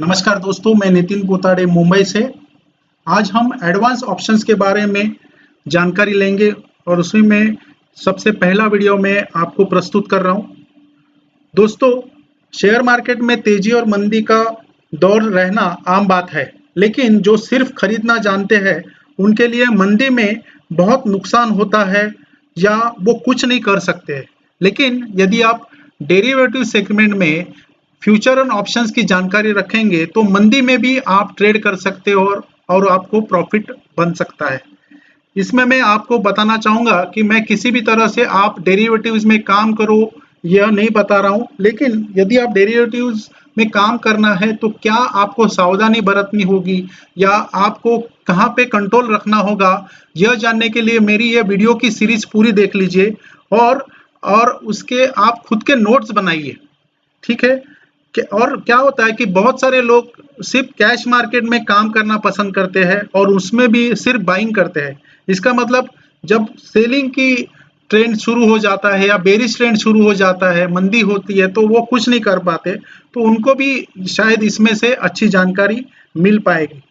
नमस्कार दोस्तों, मैं नितिन पोताड़े मुंबई से। आज हम एडवांस ऑप्शंस के बारे में जानकारी लेंगे और उसी में सबसे पहला वीडियो मैं आपको प्रस्तुत कर रहा हूं। दोस्तों, शेयर मार्केट में तेजी और मंदी का दौर रहना आम बात है, लेकिन जो सिर्फ खरीदना जानते हैं उनके लिए मंदी में बहुत नुकसान होता है या वो कुछ नहीं कर सकते। लेकिन यदि आप डेरिवेटिव सेगमेंट में फ्यूचर एंड ऑप्शंस की जानकारी रखेंगे तो मंदी में भी आप ट्रेड कर सकते हो और आपको प्रॉफिट बन सकता है। इसमें मैं आपको बताना चाहूंगा कि मैं किसी भी तरह से आप डेरिवेटिव्स में काम करो यह नहीं बता रहा हूं, लेकिन यदि आप डेरिवेटिव्स में काम करना है तो क्या आपको सावधानी बरतनी होगी या आपको कहां पे कंट्रोल रखना होगा, यह जानने के लिए मेरी यह वीडियो की सीरीज पूरी देख लीजिए और उसके आप खुद के नोट्स बनाइए। ठीक है। और क्या होता है कि बहुत सारे लोग सिर्फ कैश मार्केट में काम करना पसंद करते हैं और उसमें भी सिर्फ बाइंग करते हैं। इसका मतलब जब सेलिंग की ट्रेंड शुरू हो जाता है या बेरिश ट्रेंड शुरू हो जाता है, मंदी होती है, तो वो कुछ नहीं कर पाते। तो उनको भी शायद इसमें से अच्छी जानकारी मिल पाएगी।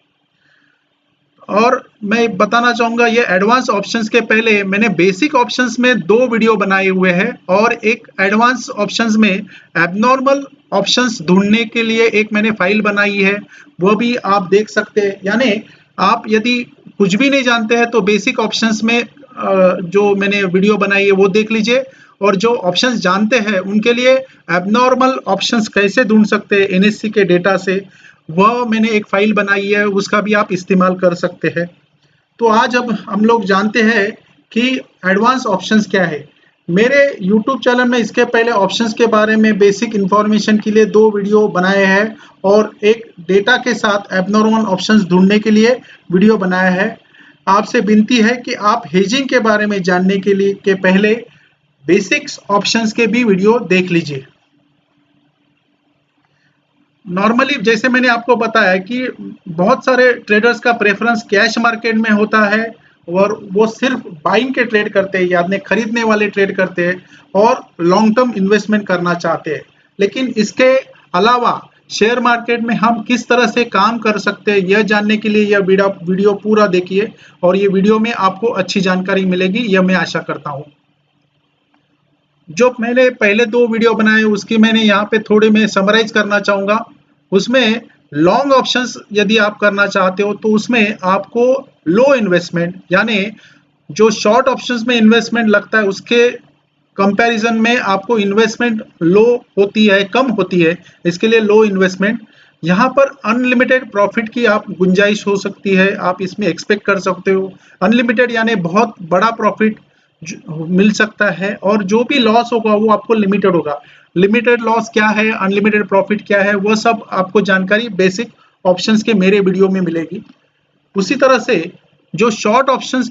और मैं बताना चाहूंगा ये एडवांस ऑप्शंस के पहले मैंने बेसिक ऑप्शंस में 2 वीडियो बनाए हुए हैं और एक एडवांस ऑप्शंस में एबनॉर्मल ऑप्शंस ढूंढने के लिए एक मैंने फाइल बनाई है, वो भी आप देख सकते हैं। यानी आप यदि कुछ भी नहीं जानते हैं तो बेसिक ऑप्शंस में जो मैंने वीडियो बनाई है वो देख लीजिए, और जो ऑप्शंस जानते हैं उनके लिए एबनॉर्मल ऑप्शंस कैसे ढूंढ सकते हैं एनएससी के डेटा से, वह मैंने एक फाइल बनाई है, उसका भी आप इस्तेमाल कर सकते हैं। तो आज अब हम लोग जानते हैं कि एडवांस ऑप्शंस क्या है। मेरे YouTube चैनल में इसके पहले ऑप्शंस के बारे में बेसिक इंफॉर्मेशन के लिए 2 वीडियो बनाए हैं और एक डेटा के साथ एबनॉर्मल ऑप्शंस ढूंढने के लिए वीडियो बनाया है। आपसे विनती है कि आप हेजिंग के बारे में जानने के लिए के पहले बेसिक्स ऑप्शंस के भी वीडियो देख लीजिए। नॉर्मली जैसे मैंने आपको बताया कि बहुत सारे ट्रेडर्स का प्रेफरेंस कैश मार्केट में होता है और वो सिर्फ बाइंग के ट्रेड करते हैं, यानी खरीदने वाले ट्रेड करते हैं और लॉन्ग टर्म इन्वेस्टमेंट करना चाहते हैं। लेकिन इसके अलावा शेयर मार्केट में हम किस तरह से काम कर सकते हैं यह जानने के लिए यह वीडियो पूरा देखिए और ये वीडियो में आपको अच्छी जानकारी मिलेगी, यह मैं आशा करता हूँ। जो मैंने पहले 2 वीडियो बनाए उसकी मैंने यहाँ पे थोड़े मैं समराइज करना चाहूँगा। उसमें लॉन्ग ऑप्शंस यदि आप करना चाहते हो तो उसमें आपको लो इन्वेस्टमेंट, यानी जो शॉर्ट ऑप्शंस में इन्वेस्टमेंट लगता है उसके कंपैरिजन में आपको इन्वेस्टमेंट लो होती है, कम होती है। इसके लिए लो इन्वेस्टमेंट। यहाँ पर अनलिमिटेड प्रॉफिट की आप गुंजाइश हो सकती है, आप इसमें एक्सपेक्ट कर सकते हो। अनलिमिटेड यानी बहुत बड़ा प्रॉफिट मिल सकता है और जो भी लॉस होगा वो आपको लिमिटेड होगा। लिमिटेड लॉस क्या है, अनलिमिटेड प्रॉफिट क्या है, वो सब आपको जानकारी बेसिक ऑप्शंस के मेरे वीडियो में मिलेगी। उसी तरह से जो शॉर्ट ऑप्शंस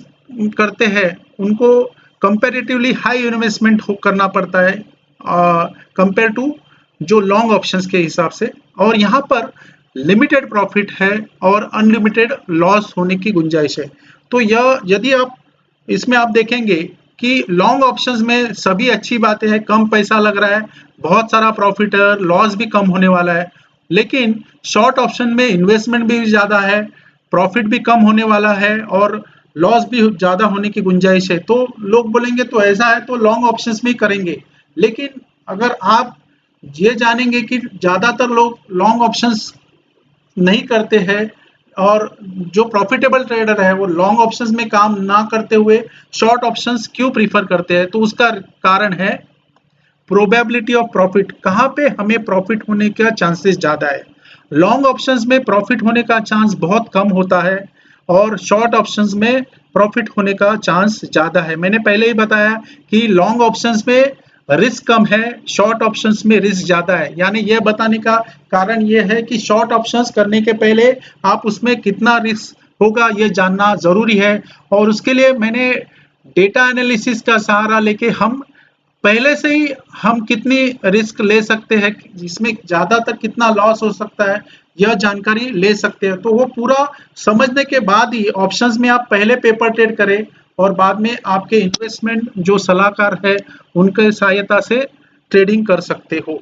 करते हैं उनको कंपैरेटिवली हाई इन्वेस्टमेंट करना पड़ता है कंपेयर टू जो लॉन्ग ऑप्शंस के हिसाब से, और यहाँ पर लिमिटेड प्रॉफिट है और अनलिमिटेड लॉस होने की गुंजाइश है। तो यह यदि आप इसमें आप देखेंगे कि लॉन्ग ऑप्शंस में सभी अच्छी बातें हैं, कम पैसा लग रहा है, बहुत सारा प्रॉफिट है, लॉस भी कम होने वाला है। लेकिन शॉर्ट ऑप्शन में इन्वेस्टमेंट भी ज़्यादा है, प्रॉफिट भी कम होने वाला है और लॉस भी ज़्यादा होने की गुंजाइश है। तो लोग बोलेंगे तो ऐसा है तो लॉन्ग ऑप्शंस में करेंगे। लेकिन अगर आप ये जानेंगे कि ज़्यादातर लोग लॉन्ग ऑप्शंस नहीं करते हैं और जो प्रॉफिटेबल ट्रेडर है वो लॉन्ग ऑप्शंस में काम ना करते हुए शॉर्ट ऑप्शंस क्यों प्रीफर करते हैं, तो उसका कारण है प्रोबेबिलिटी ऑफ प्रॉफिट। कहाँ पे हमें प्रॉफिट होने का चांसेस ज़्यादा है। लॉन्ग ऑप्शंस में प्रॉफिट होने का चांस बहुत कम होता है और शॉर्ट ऑप्शंस में प्रॉफिट होने का चांस ज़्यादा है। मैंने पहले ही बताया कि लॉन्ग ऑप्शंस में रिस्क कम है, शॉर्ट ऑप्शंस में रिस्क ज़्यादा है। यानी यह बताने का कारण यह है कि शॉर्ट ऑप्शंस करने के पहले आप उसमें कितना रिस्क होगा यह जानना ज़रूरी है, और उसके लिए मैंने डेटा एनालिसिस का सहारा लेके हम पहले से ही हम कितनी रिस्क ले सकते हैं, इसमें ज़्यादातर कितना लॉस हो सकता है, यह जानकारी ले सकते हैं। तो वो पूरा समझने के बाद ही ऑप्शंस में आप पहले पेपर ट्रेड करें और बाद में आपके इन्वेस्टमेंट जो सलाहकार है उनके सहायता से ट्रेडिंग कर सकते हो।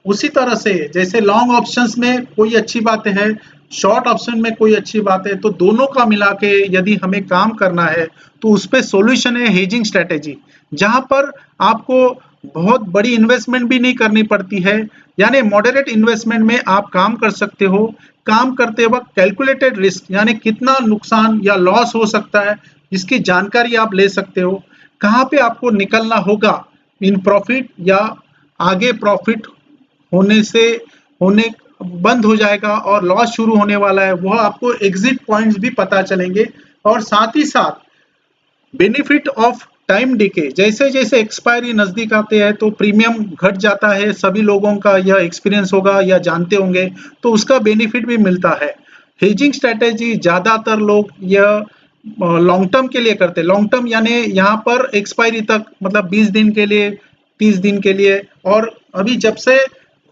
उसी तरह से जैसे लॉन्ग ऑप्शंस में कोई अच्छी बात है, शॉर्ट ऑप्शन में कोई अच्छी बात है, तो दोनों का मिला के यदि हमें काम करना है तो उस पे सॉल्यूशन है हेजिंग स्ट्रेटेजी, जहां पर आपको बहुत बड़ी इन्वेस्टमेंट भी नहीं करनी पड़ती है, यानी मॉडरेट इन्वेस्टमेंट में आप काम कर सकते हो। काम करते वक्त कैलकुलेटेड रिस्क यानी कितना नुकसान या लॉस हो सकता है इसकी जानकारी आप ले सकते हो। कहाँ पे आपको निकलना होगा इन प्रॉफिट, या आगे प्रॉफिट होने से होने बंद हो जाएगा और लॉस शुरू होने वाला है, वह आपको एग्जिट पॉइंट्स भी पता चलेंगे। और साथ ही साथ बेनिफिट ऑफ टाइम डिके, जैसे जैसे एक्सपायरी नजदीक आते हैं तो प्रीमियम घट जाता है, सभी लोगों का यह एक्सपीरियंस होगा या जानते होंगे, तो उसका बेनिफिट भी मिलता है। हेजिंग स्ट्रेटेजी ज्यादातर लोग यह लॉन्ग टर्म के लिए करते हैं। लॉन्ग टर्म यानी यहाँ पर एक्सपायरी तक, मतलब 20 दिन के लिए, 30 दिन के लिए। और अभी जब से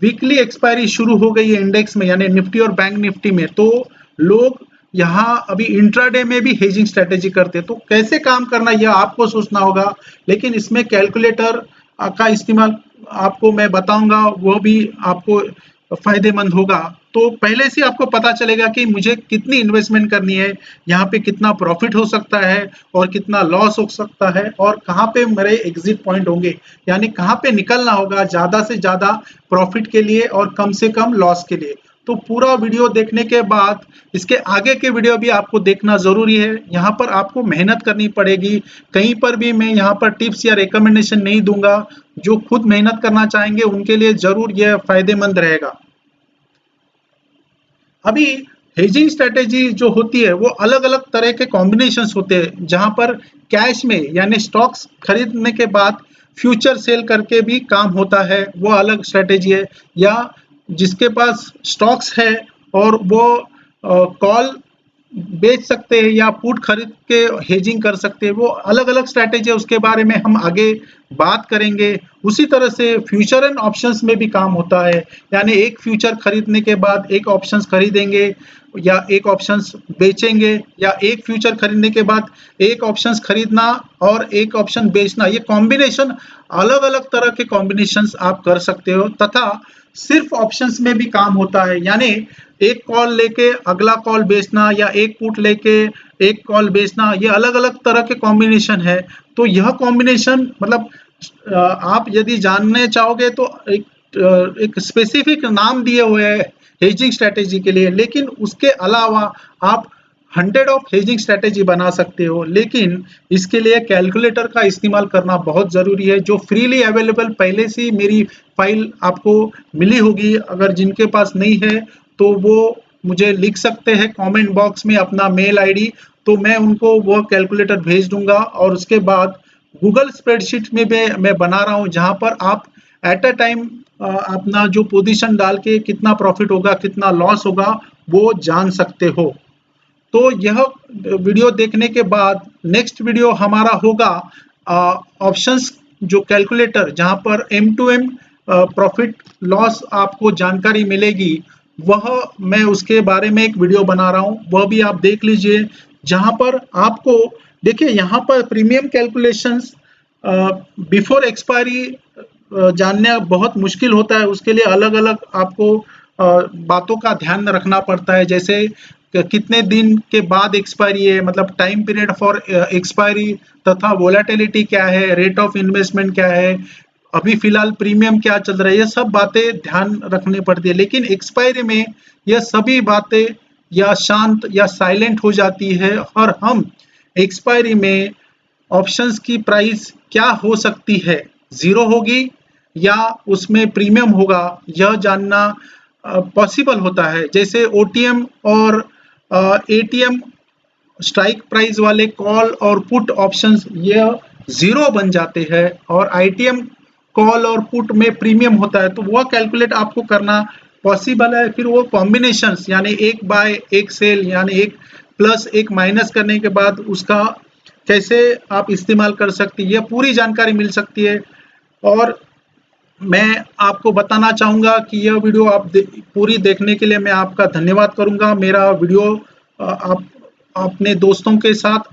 वीकली एक्सपायरी शुरू हो गई है इंडेक्स में यानी निफ्टी और बैंक निफ्टी में, तो लोग यहाँ अभी इंट्राडे में भी हेजिंग स्ट्रेटेजी करते हैं। तो कैसे काम करना यह आपको सोचना होगा, लेकिन इसमें कैलकुलेटर का इस्तेमाल आपको मैं बताऊंगा, वो भी आपको फायदेमंद होगा। तो पहले से आपको पता चलेगा कि मुझे कितनी इन्वेस्टमेंट करनी है, यहाँ पे कितना प्रॉफिट हो सकता है और कितना लॉस हो सकता है, और कहाँ पे मेरे एग्जिट पॉइंट होंगे, यानी कहाँ पे निकलना होगा ज्यादा से ज्यादा प्रॉफिट के लिए और कम से कम लॉस के लिए। तो पूरा वीडियो देखने के बाद इसके आगे के वीडियो भी आपको देखना जरूरी है। यहाँ पर आपको मेहनत करनी पड़ेगी, कहीं पर भी मैं यहाँ पर टिप्स या रिकमेंडेशन नहीं दूंगा। जो खुद मेहनत करना चाहेंगे उनके लिए जरूर यह फायदेमंद रहेगा। अभी हेजिंग स्ट्रेटेजी जो होती है वो अलग अलग तरह के कॉम्बिनेशंस होते हैं, जहां पर कैश में यानी स्टॉक्स खरीदने के बाद फ्यूचर सेल करके भी काम होता है, वो अलग स्ट्रेटेजी है। या जिसके पास स्टॉक्स है और वो कॉल बेच सकते हैं या पुट खरीद के हेजिंग कर सकते हैं, वो अलग अलग स्ट्रैटेजी है, उसके बारे में हम आगे बात करेंगे। उसी तरह से फ्यूचर एंड ऑप्शंस में भी काम होता है, यानी एक फ्यूचर खरीदने के बाद एक ऑप्शंस खरीदेंगे या एक ऑप्शंस बेचेंगे, या एक फ्यूचर खरीदने के बाद एक ऑप्शंस खरीदना और एक ऑप्शन बेचना, ये कॉम्बिनेशन अलग अलग तरह के कॉम्बिनेशंस आप कर सकते हो। तथा सिर्फ ऑप्शंस में भी काम होता है, यानी एक कॉल लेके अगला कॉल बेचना या एक पुट लेके एक कॉल बेचना, ये अलग अलग तरह के कॉम्बिनेशन है। तो यह कॉम्बिनेशन मतलब आप यदि जानने चाहोगे तो एक स्पेसिफिक नाम दिए हुए हैं हेजिंग स्ट्रेटेजी के लिए, लेकिन उसके अलावा आप 100 ऑफ हेजिंग स्ट्रेटेजी बना सकते हो। लेकिन इसके लिए कैलकुलेटर का इस्तेमाल करना बहुत जरूरी है, जो फ्रीली अवेलेबल पहले से मेरी फाइल आपको मिली होगी। अगर जिनके पास नहीं है तो वो मुझे लिख सकते हैं कमेंट बॉक्स में अपना मेल आईडी, तो मैं उनको वो कैलकुलेटर भेज दूंगा। और उसके बाद गूगल स्प्रेडशीट में भी मैं बना रहा हूँ, जहां पर आप एट अ टाइम अपना जो पोजीशन डाल के कितना प्रॉफिट होगा कितना लॉस होगा वो जान सकते हो। तो यह वीडियो देखने के बाद नेक्स्ट वीडियो हमारा होगा ऑप्शंस जो कैलकुलेटर, जहां पर M to M profit loss आपको जानकारी मिलेगी, वह मैं उसके बारे में एक वीडियो बना रहा हूं, वह भी आप देख लीजिए। जहां पर आपको देखिए यहाँ पर प्रीमियम कैलकुलेशंस बिफोर एक्सपायरी जानना बहुत मुश्किल होता है, उसके लिए अलग अलग आपको बातों का ध्यान रखना पड़ता है, जैसे कितने दिन के बाद एक्सपायरी है, मतलब टाइम पीरियड फॉर एक्सपायरी, तथा वोलेटिलिटी क्या है, रेट ऑफ इन्वेस्टमेंट क्या है, अभी फिलहाल प्रीमियम क्या चल रहा है, ये सब बातें ध्यान रखनी पड़ती है। लेकिन एक्सपायरी में यह सभी बातें या शांत या साइलेंट हो जाती है, और हम एक्सपायरी में ऑप्शंस की प्राइस क्या हो सकती है, जीरो होगी या उसमें प्रीमियम होगा, यह जानना पॉसिबल होता है। जैसे ओटीएम और एटीएम स्ट्राइक प्राइस वाले कॉल और पुट ऑप्शंस ये जीरो बन जाते हैं, और आईटीएम कॉल और पुट में प्रीमियम होता है, तो वह कैलकुलेट आपको करना पॉसिबल है। फिर वो कॉम्बिनेशंस यानी एक बाय एक सेल यानी एक प्लस एक माइनस करने के बाद उसका कैसे आप इस्तेमाल कर सकती है, यह पूरी जानकारी मिल सकती है। और मैं आपको बताना चाहूँगा कि यह वीडियो आप पूरी देखने के लिए मैं आपका धन्यवाद करूँगा। मेरा वीडियो आप अपने दोस्तों के साथ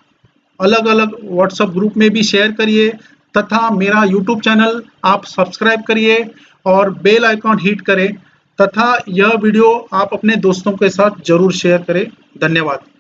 अलग अलग व्हाट्सएप ग्रुप में भी शेयर करिए, तथा मेरा YouTube चैनल आप सब्सक्राइब करिए और बेल आइकॉन हिट करें तथा यह वीडियो आप अपने दोस्तों के साथ जरूर शेयर करें। धन्यवाद।